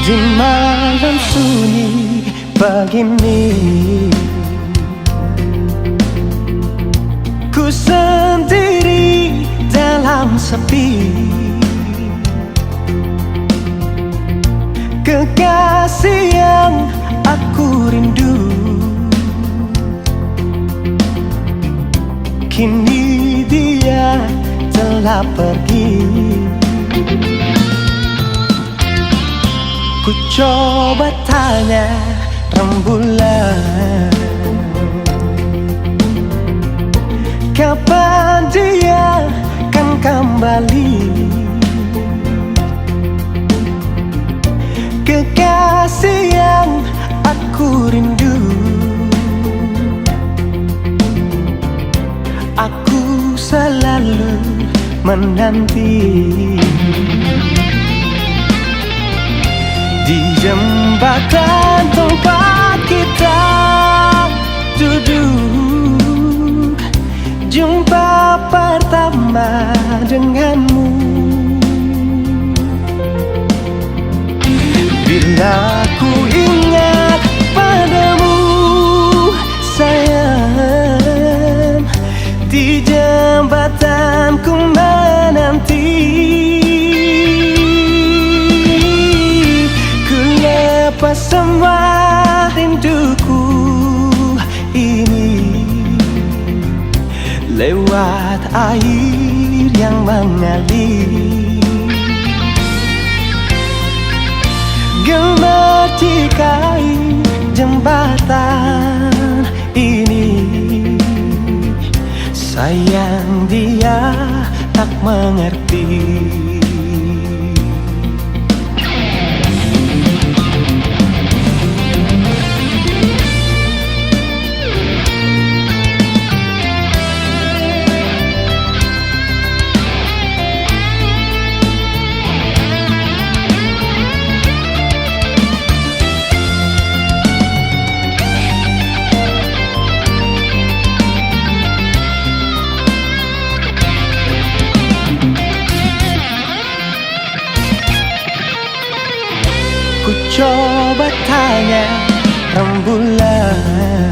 Di malam sunyi begini, ku sendiri dalam sepi. Kekasih yang aku rindu, kini dia telah pergi. Ku coba tanya rembulan, kapan dia kan kembali? Kekasih yang aku rindu, aku menanti di jembatan tempat kita duduk, jumpa pertama denganmu. Bila ku ingat padamu sayang, di jembatan ku menanti, ku lepas semua rinduku ini lewat air yang mengalir. Gemetikai jembatan ini, sayang dia tak mengerti. Ku coba tanya rembulan,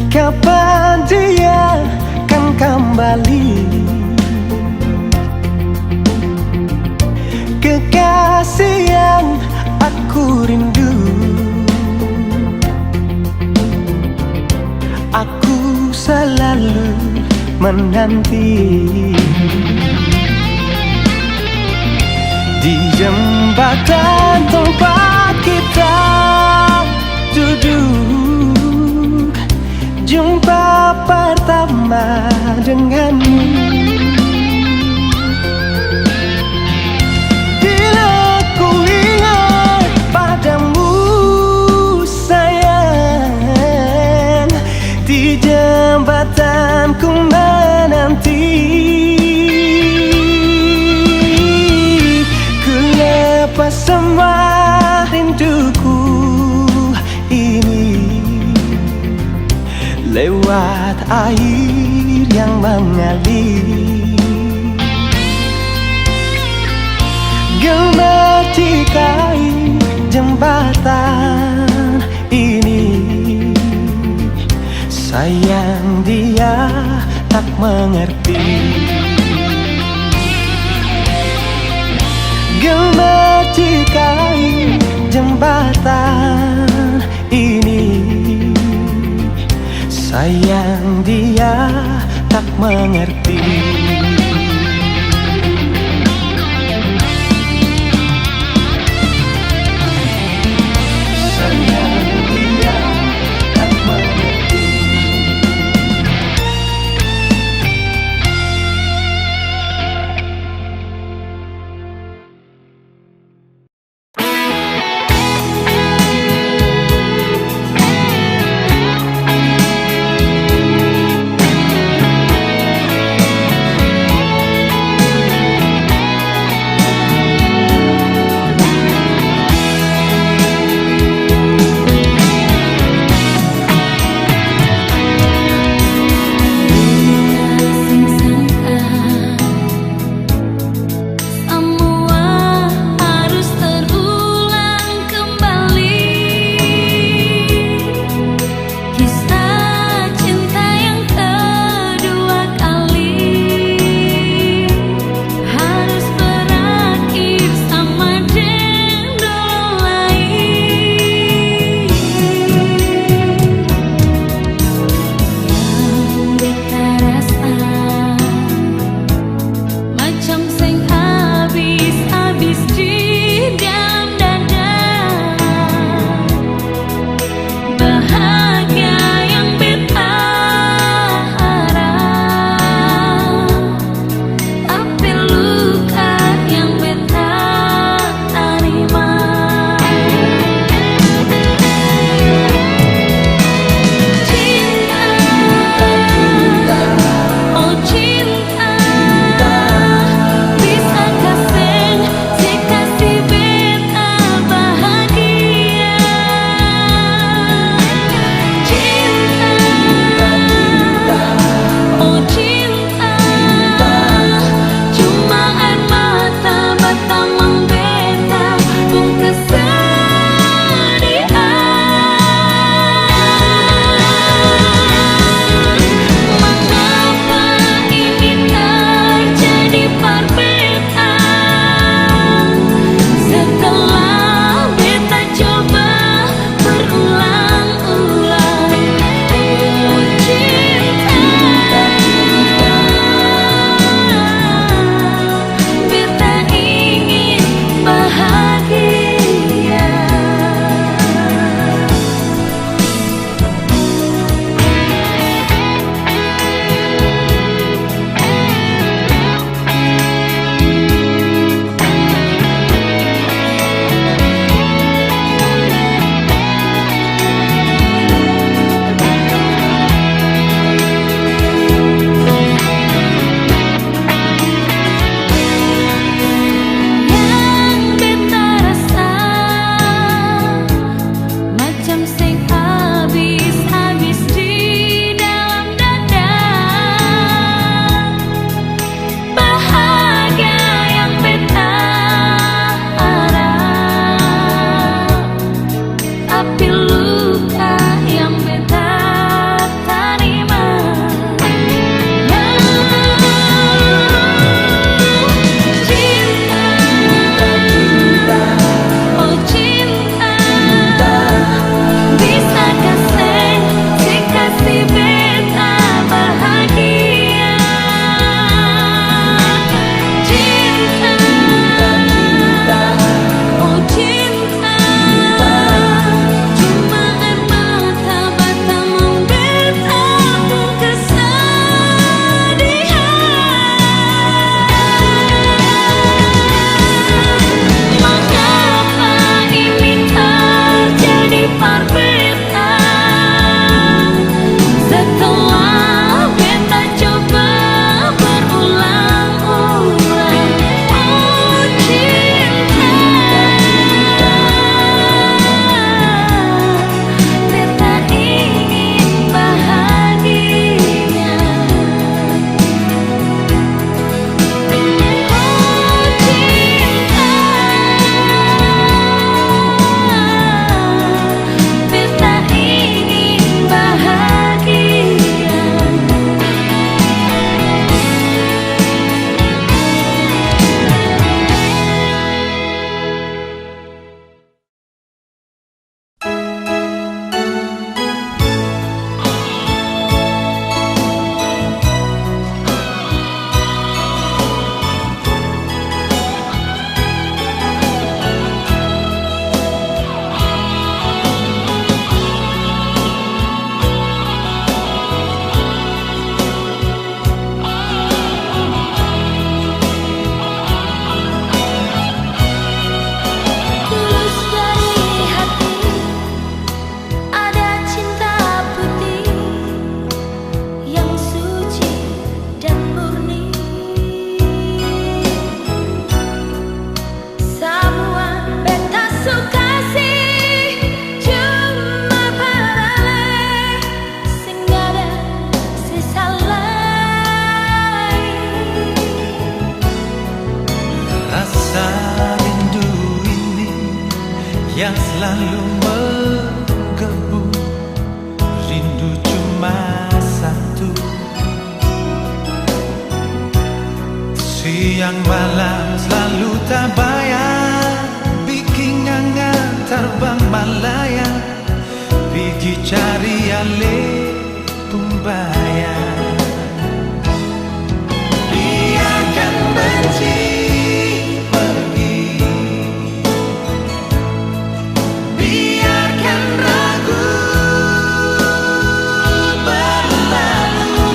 kapan dia kan kembali? Kekasih yang aku rindu, aku selalu menanti di jembatan tempat kita duduk, jumpa pertama denganmu. Bila ku ingat padamu sayang, di jembatan ku menanti, lepas semua rinduku ini lewat air yang mengalir. Gemetikai jembatan ini, sayang dia tak mengerti. Gemetikai jembatan ini, sayang dia tak mengerti. Siang malam selalu tak bayang, bikin angan terbang melayang, pergi cari ale pembayang. Biarkan benci pergi, biarkan ragu berlalu,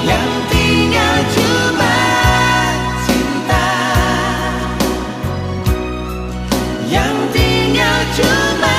yang tinggal cuma cinta, yang tinggal cuma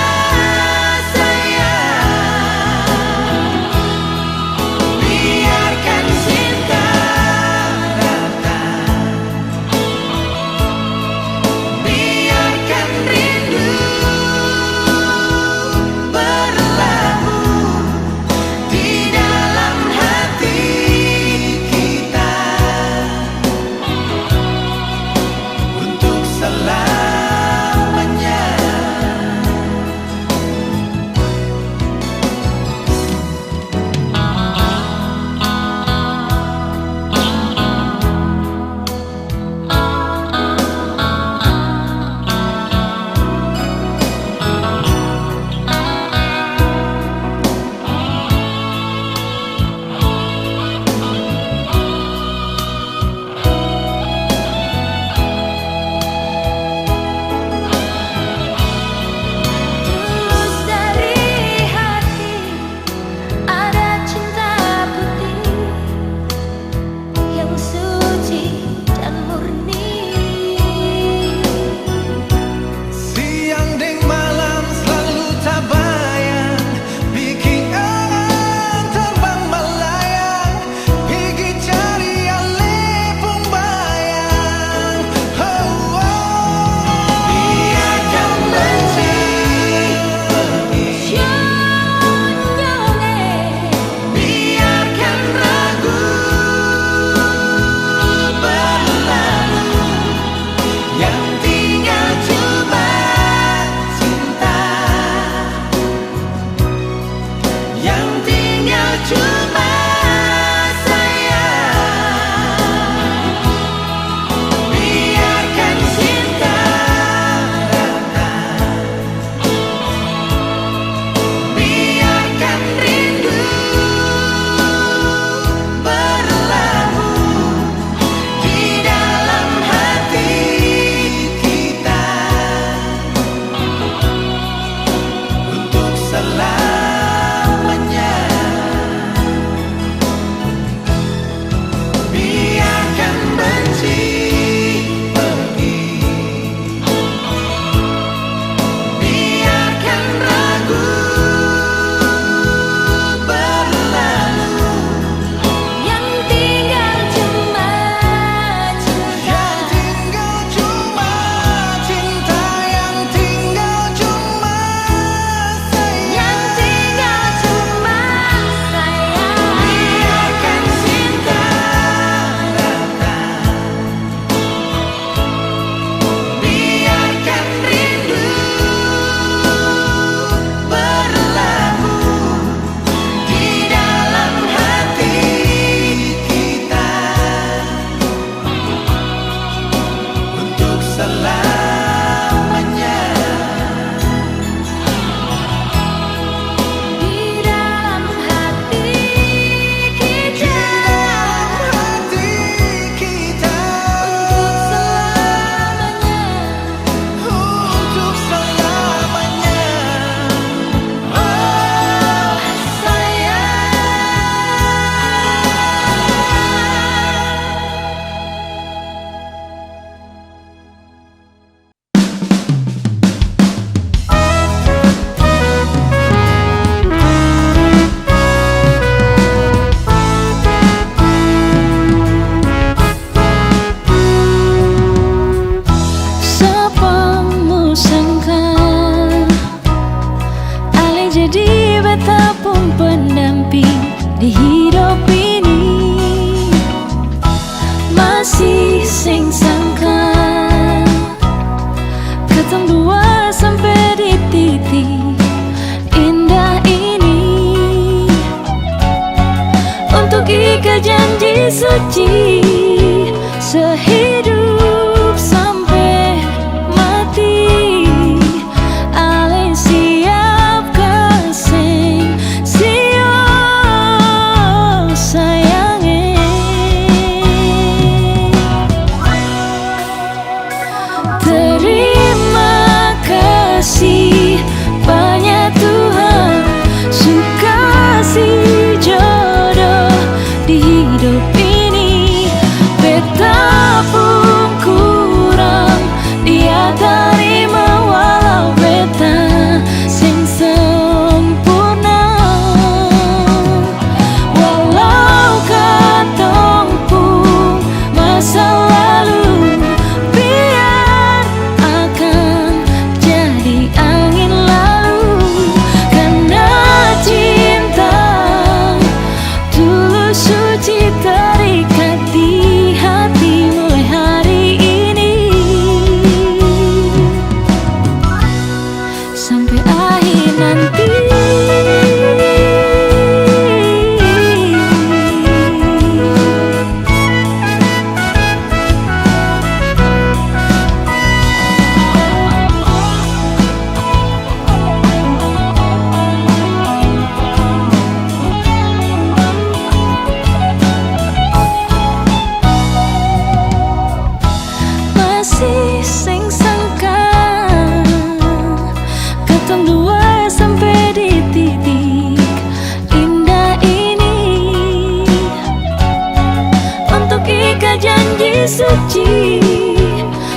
suci sehingga suci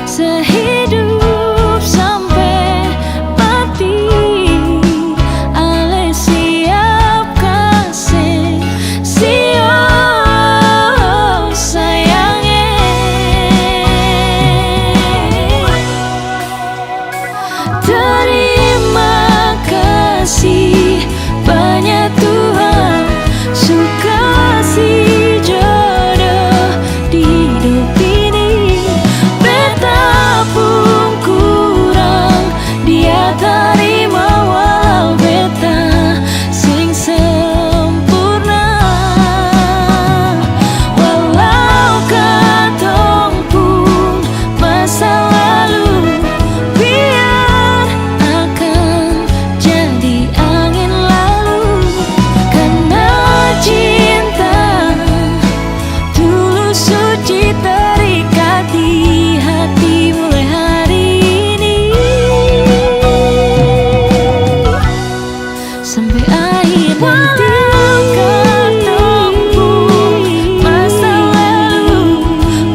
sehidup sampai mati. Ale siap kasih sio sayangnya. Terima kasih banyak Tuhan, suka kasih jodoh di hidup ini. Betapun kurang dia terima, walau beta sing sempurna. Walau katong pun masa lalu biar akan jadi angin lalu. Karena cinta tulus suci terikat di hati mulai hari ini sampai akhir nanti. Katong pun masa lalu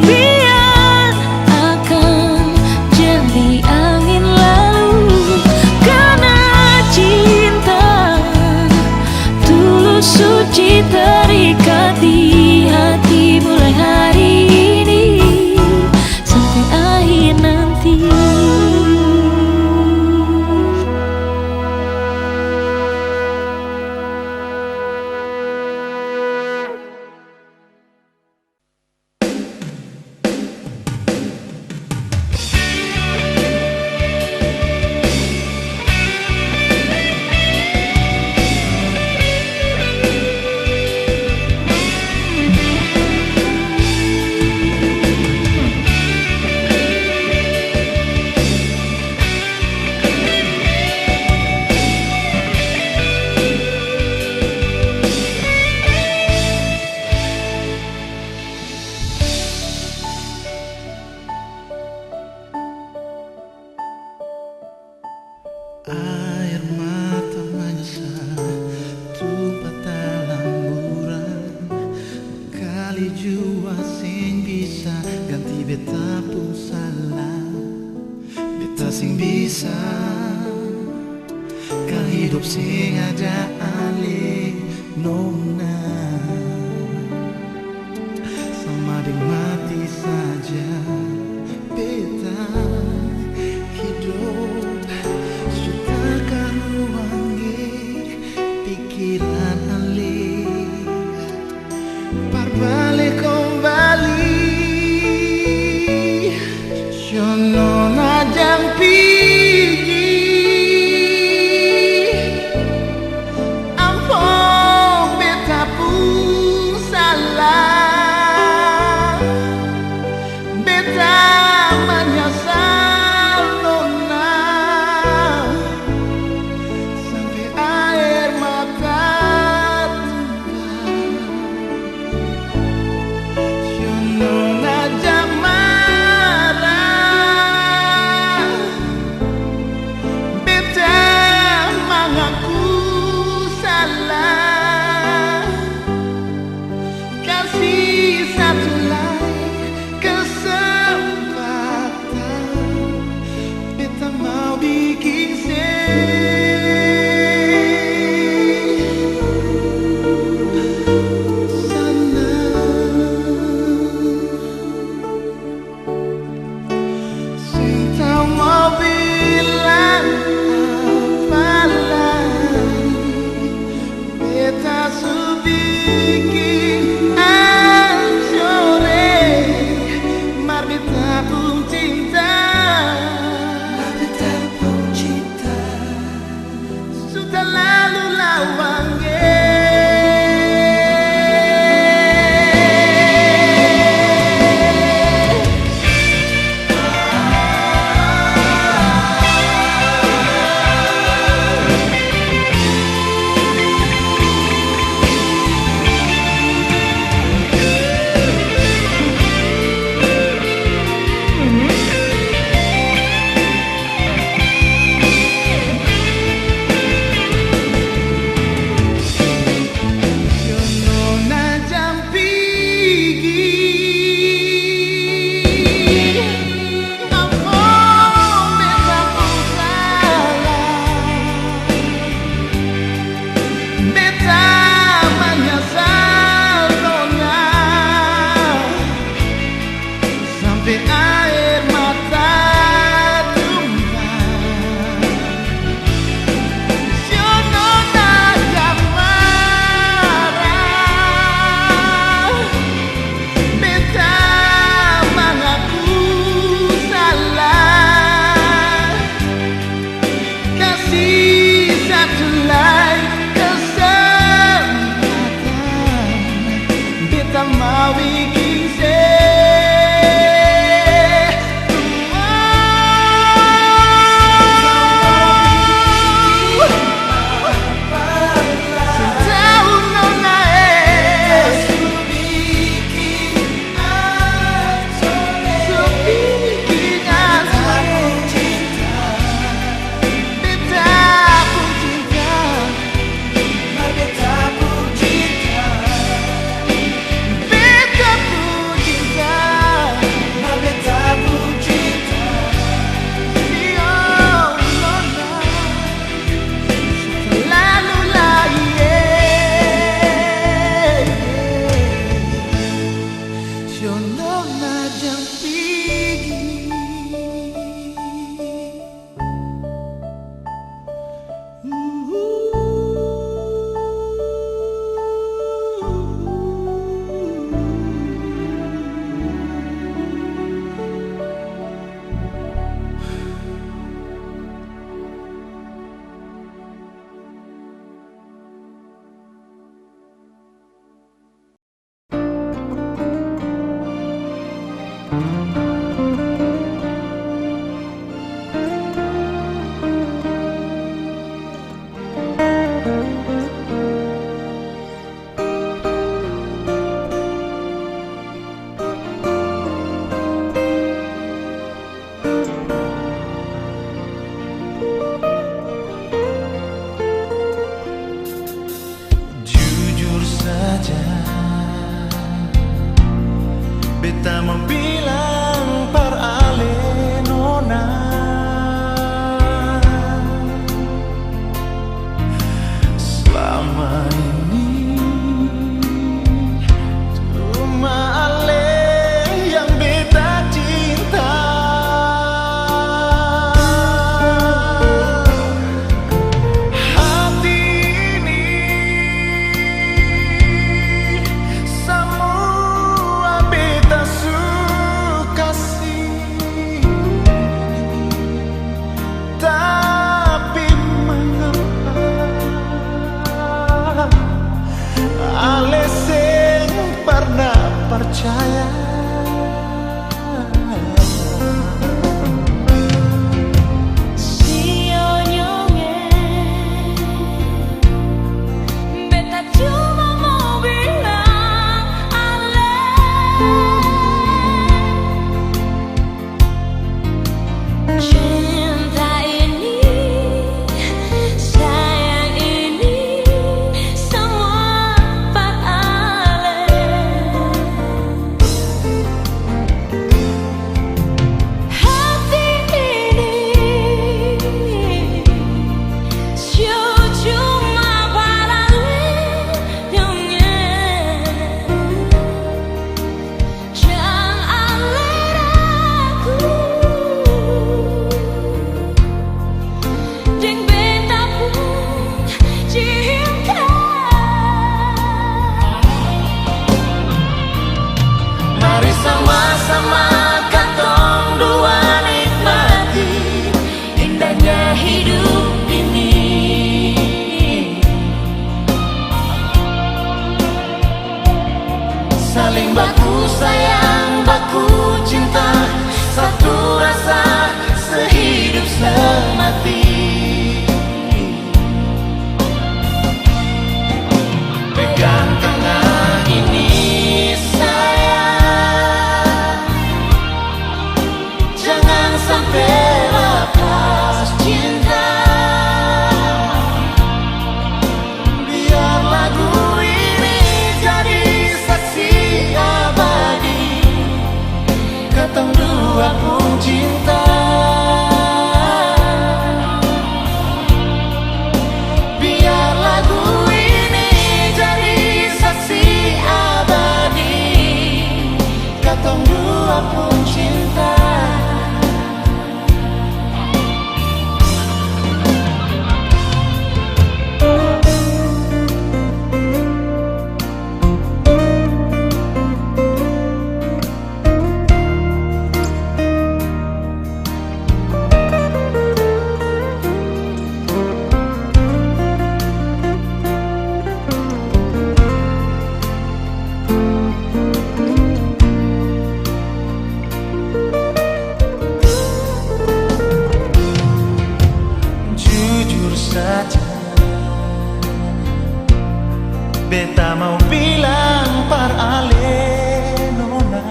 biar akan jadi angin lalu. Karena cinta tulus suci terikat di hati mulai hari ini sampai akhir nanti. Air mata menyesal tumpah dalam buram. Kali jua sing bisa ganti beta pun salah. Beta sing bisa kan hidup sing ada ale nona. Sama dengan mati saja beta hidup. Sudah karuangi pikiran alih Parbalik kembali Shono najang pigi Ampun beta pun salah. Beta menyesal nona sampai air mata selama ini cuma Ale yang beta cinta. Hati ini semua beta suka sih, tapi mengapa Ale sing pernah percaya. Beta cuma mau bilang Ale, cinta ini, sayang ini, semua buat Ale. Hati ini cuma buat Ale yang jangan Ale ragu, deng beta pun cinta. Mari sama-sama katong dua nikmati Indahnya hidup ini, saling baku sayang, baku cinta, satu rasa sehidup semati. Pegang tangan ini sayang, jangan sampai lepas cinta. Biar lagu ini jadi saksi abadi, katong dua pun cinta. Biar lagu ini jadi saksi abadi, katong dua pun cinta. Jujur saja, beta mau bilang par Ale nona,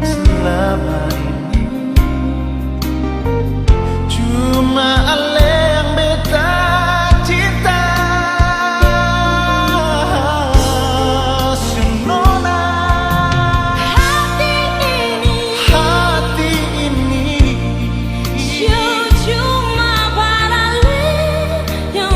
selama ini cuma Ale yang beta cinta. Nona, hati ini cuma cuma buat Ale yang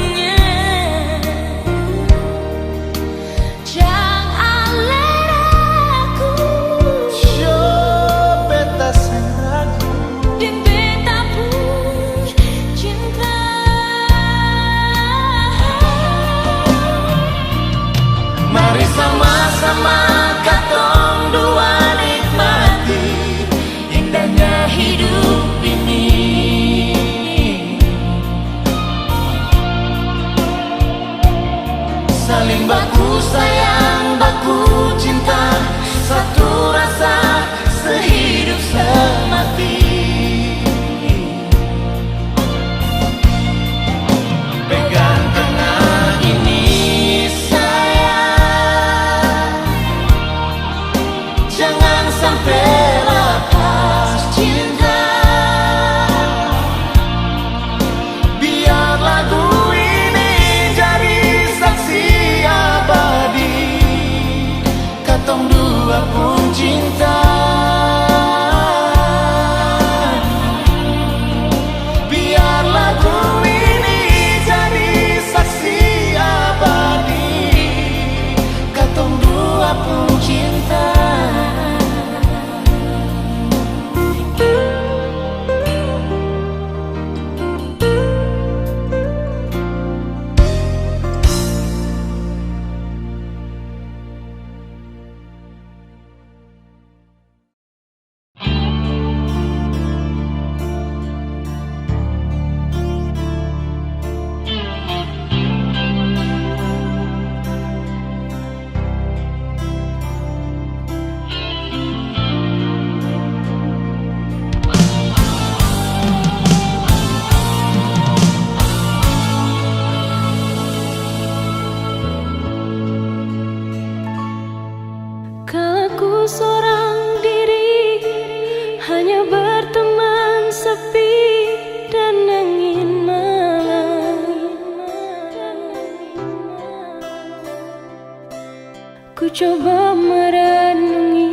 coba merenungi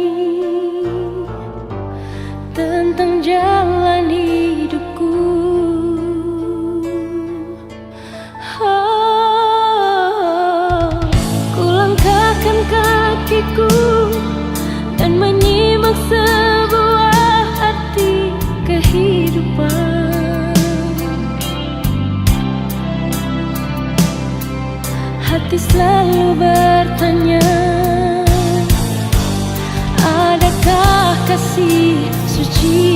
tentang jalan hidupku. Ku langkahkan kakiku dan menyimak sebuah arti kehidupan. Hati selalu bertanya, adakah kasih suci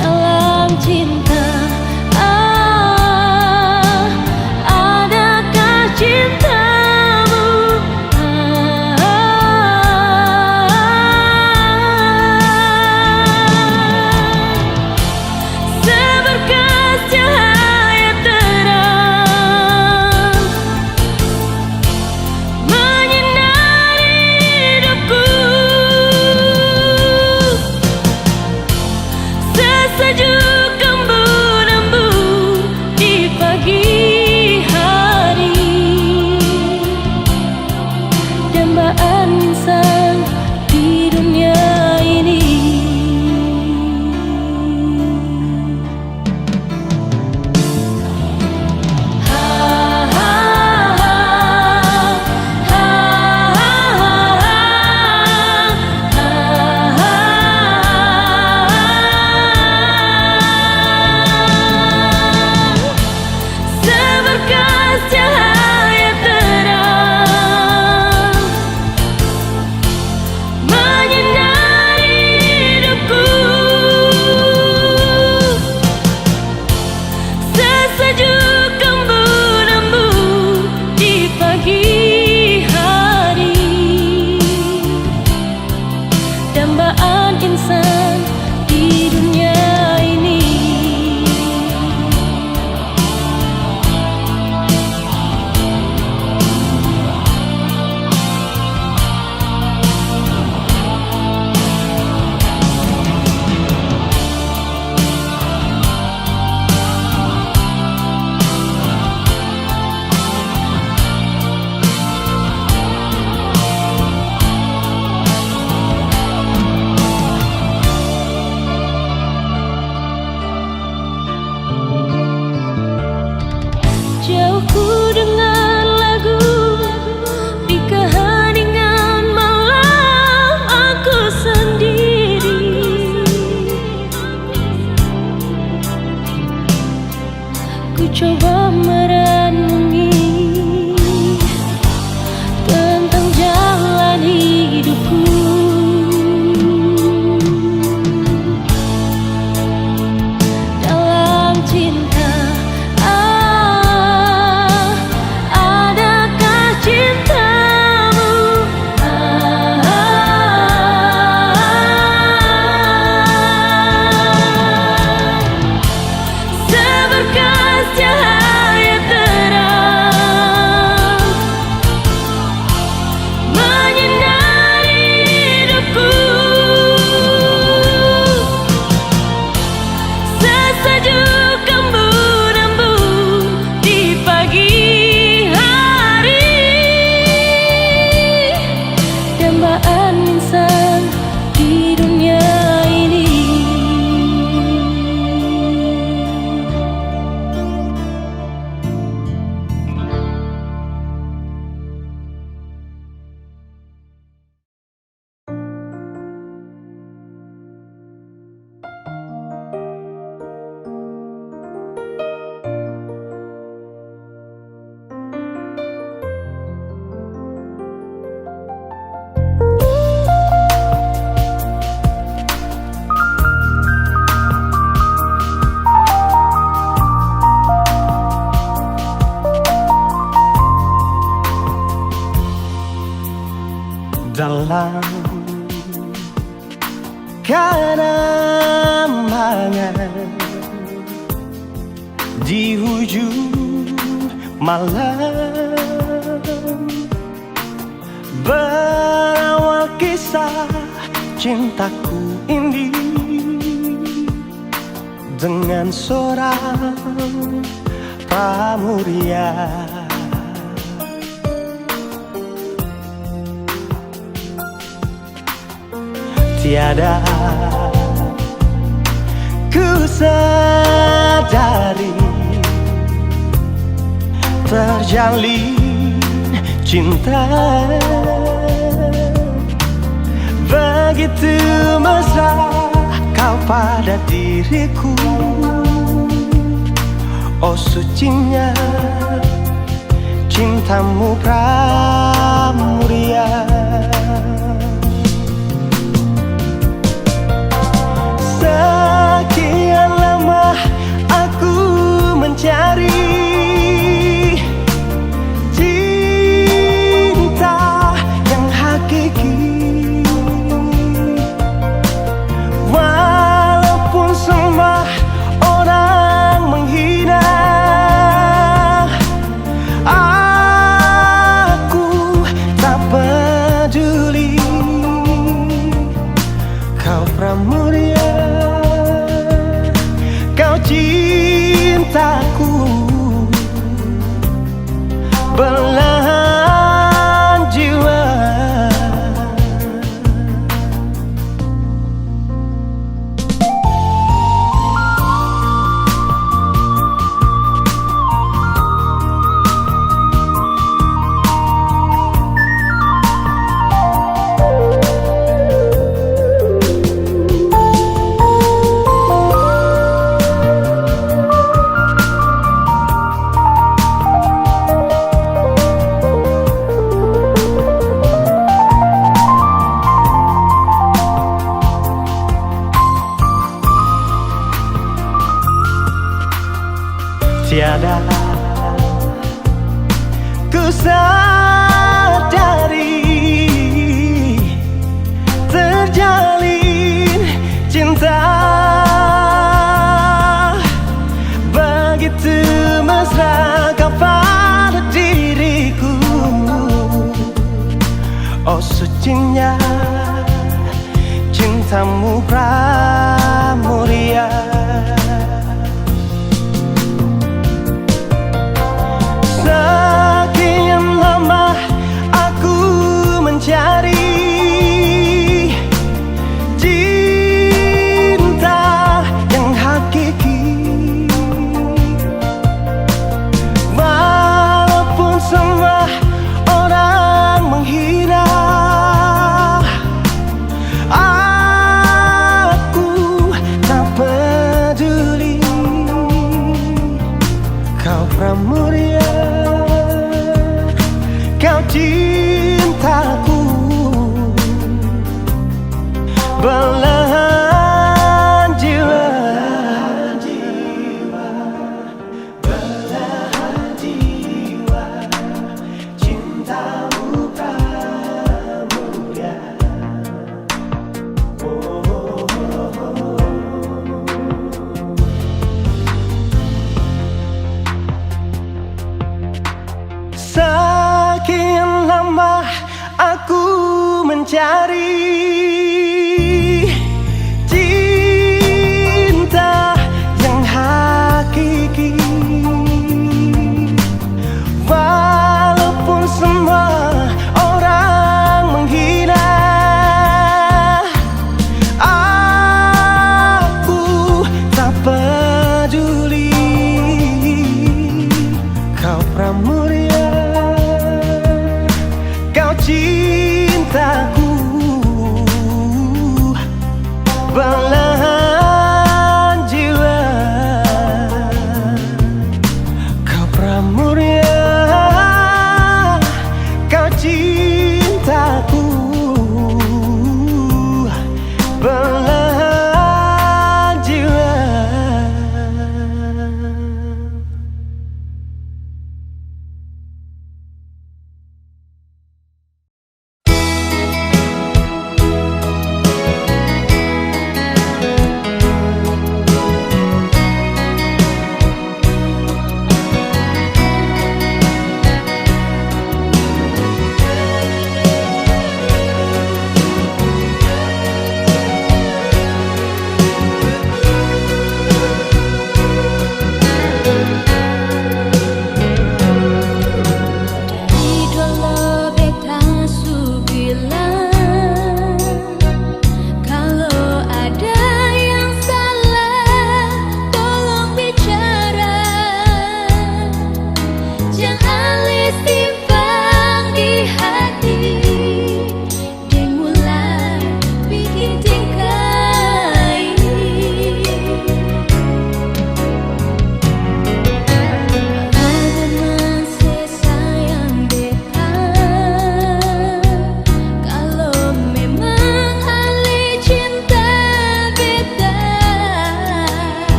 dalam cinta? Adakah cintamu seberkas cahaya terang menyinari hidupku, sesejuk embun-embun di pagi hari, dambaan insan di dunia ini. Seberkas cahaya terang menyinari hidupku, sesejuk embun-embun di pagi hari, dambaan insan di dunia ini. Jauh ku dengar lagu di keheningan malam aku sendiri. Ku coba merenungi tentang jalan hidupku. Dalam cinta, adakah cintamu seberkas cahaya terang menyinari hidupku, sesejuk embun-embun di pagi hari, dambaan insan di dunia ini. Dalam kenangan di hujung malam, berawal kisah cintaku ini dengan seorang pramuria. Tiada ku sadari terjalin cinta begitu mesra kau pada diriku. Oh sucinya cintamu pramuria. Sekian lama aku mencari cinta yang hakiki, walaupun semua orang menghina. Aku tak peduli, kau pramuria, kau cintaku, belahan jiwa. Tiada ku sadari terjalin cinta begitu mesra kau pada diriku. Oh sucinya cintamu pramuria. Sekian lama aku mencari cinta yang hakiki, walaupun semua orang menghina. Aku tak peduli, kau pramuria, kau cintaku, belahan jiwa. Belahan jiwa, cintamu pramuria. Sekian lama aku mencari cinta yang hakiki, walaupun semua orang menghina. Aku tak peduli, kau pramuria, kau cintaku, belahan jiwa. Kau pramuria, kau cintaku, belahan jiwa.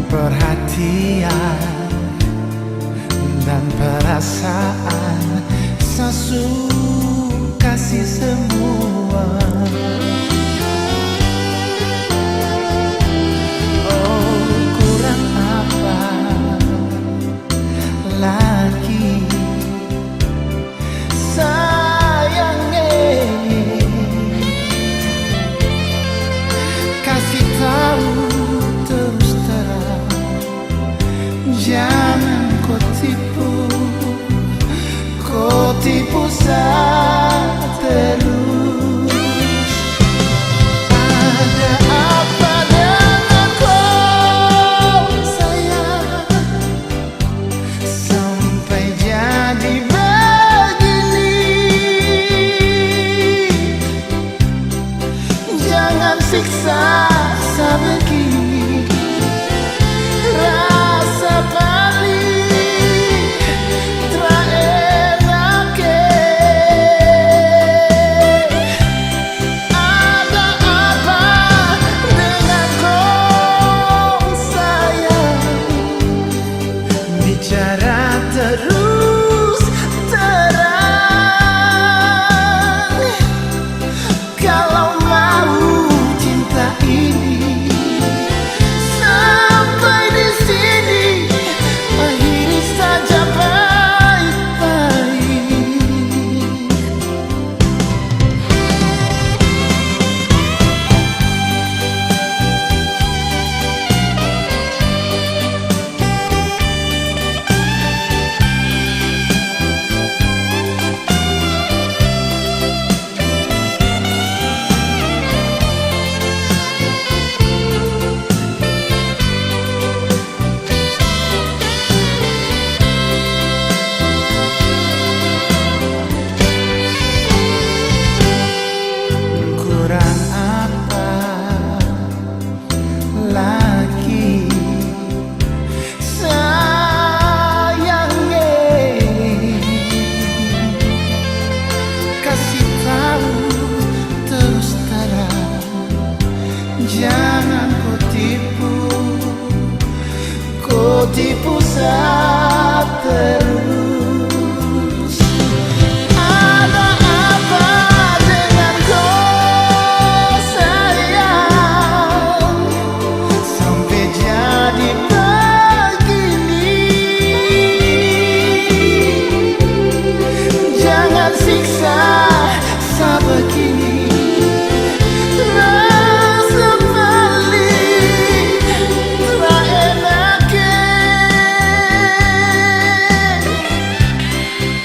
perhatian dan perasaan Sasu kasih semua. Oh, kurang apa lagi sayangnya, kasih tahu terus terang, jangan kau tipu saya terus. Ada apa dengan kau sayang, sampai jadi begini. Jangan siksa saya begini, rasa paling terenak. Ada apa dengan kau sayang, bicara terus terang. Kalau mau cinta ini sampai di sini, akhiri saja baik-baik. Kurang apa lagi sayangnya, kasih tahu terus terang, jangan kau tipu saya terus. Ada apa dengan kau sayang, sampai jadi begini. Jangan siksa saya begini, rasa paling terenak.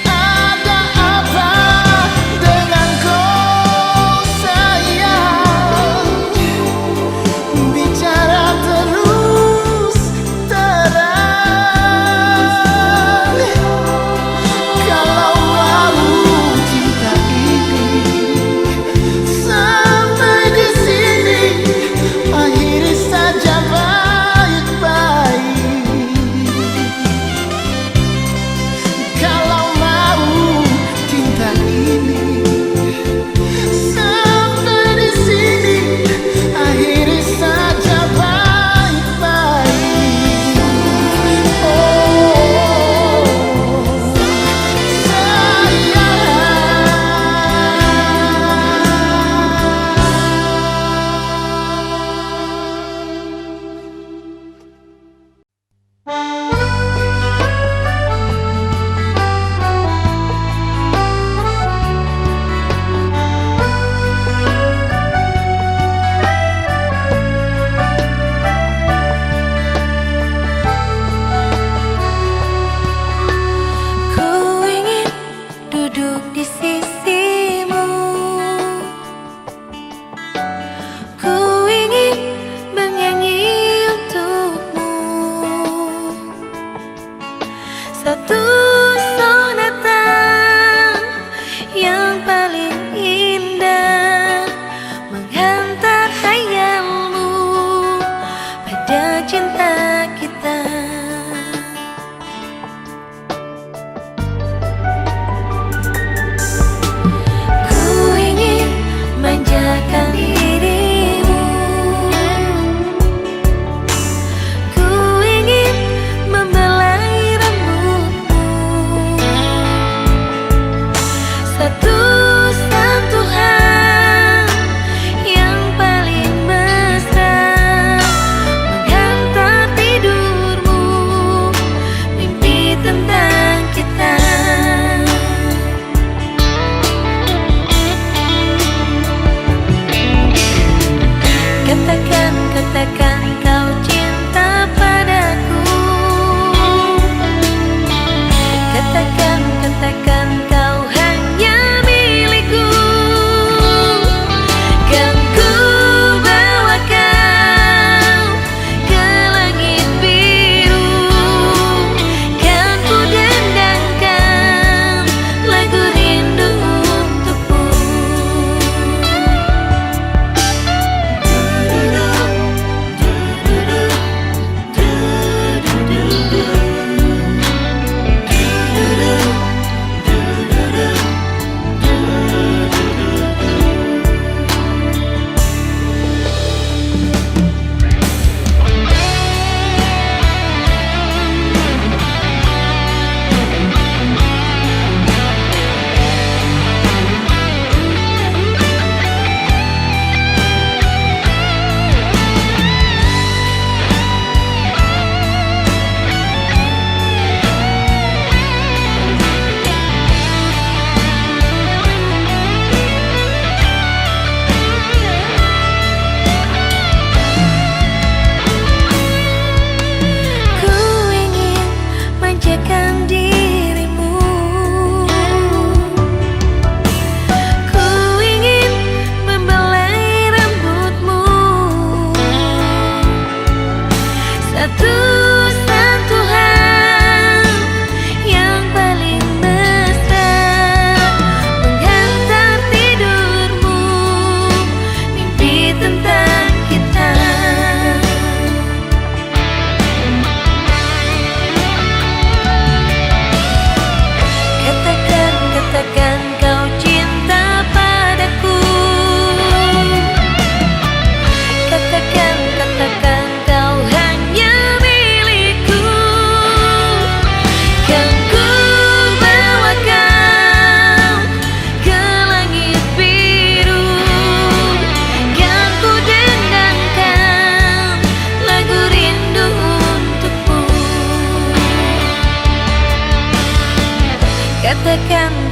Ada apa dengan kau sayang, bicara terus terang. Kalau mau cinta ini sampai di sini, akhiri saja baik-baik. Kalau mau cinta ini sampai di sini, akhiri saja baik-baik. Oh, Ku ingin duduk di sisimu, ku ingin bernyanyi untukmu satu sonata yang paling indah, menghantar hayalmu pada cinta kita. Ku ingin manjakan dirimu, ku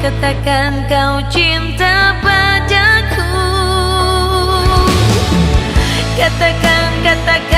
Katakan kau cinta padaku. Katakan, katakan